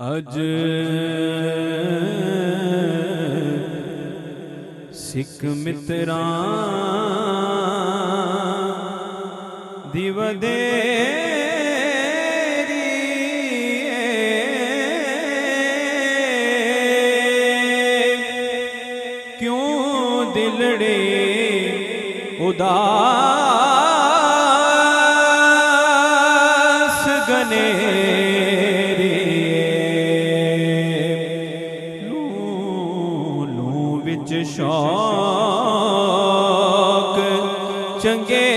अज सिख मित्रां दी वधेरी क्यों दिलड़े उदास गने शौक चंगेरिए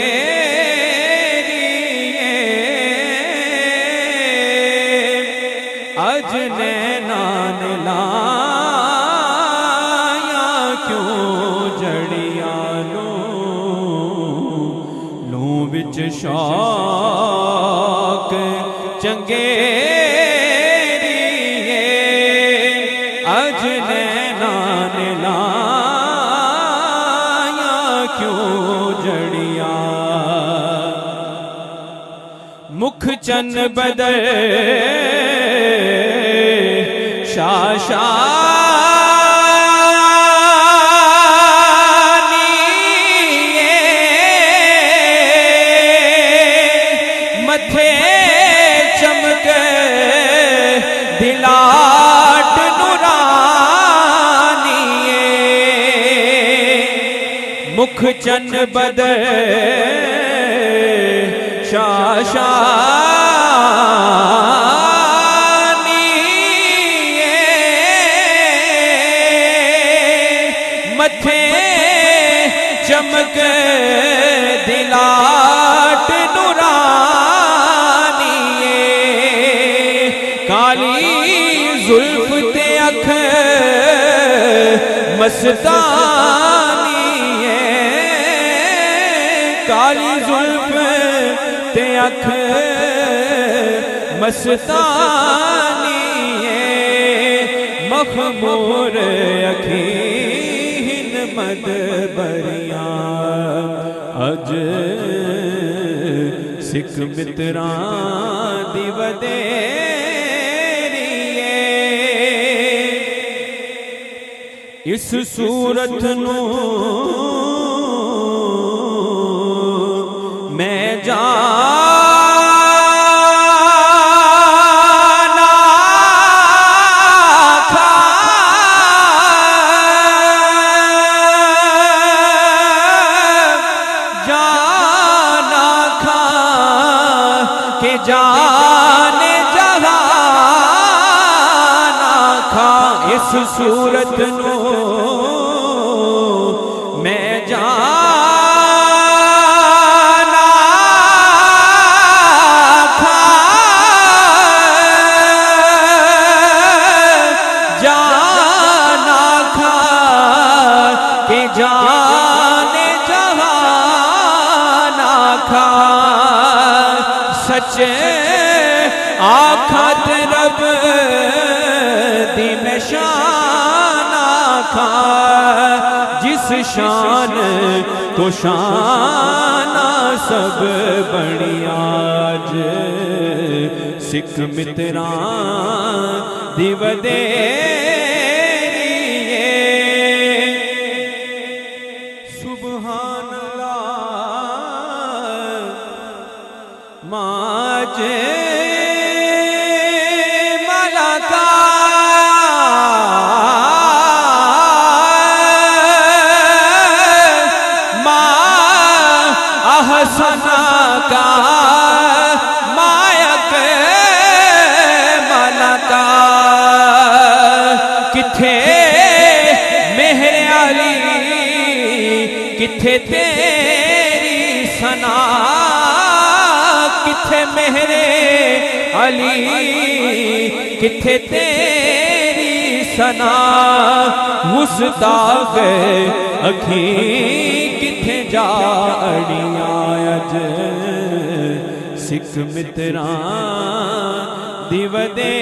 अज नैना ने लाया क्यों जड़िया लू विच शौक चंगेरिए अज नैना ने मुख चन बदर शाशानी मथे चमक दिलाट नुरानी मुख चन बदर शाशानी मथे चमक दिलाट नुरानी काली जुल्फ ते अख मस्तानी काली जुल्फ ते अख मस्तानी मखमूर अखीन मद बरिया अज सिख मित्रां दी वधेरी इस सूरत नू मैं जाना था कि जाने जहाना खा इस सूरत नू मैं जाने जहाना खा सच आखत रब दी मैं शान आखा जिस शान तो शाना सब बनिया आज सिख मित्रां दी वधेरी सुभान अल्लाह माजे मलका मा अहसना का मायक मलका किथे मेहर अली किथे तेरी सना किथे मेहरे अली किथे तेरी सना मुस्ताक अखी किथे जा अड़ियां अज सिख मित्रां दी वदे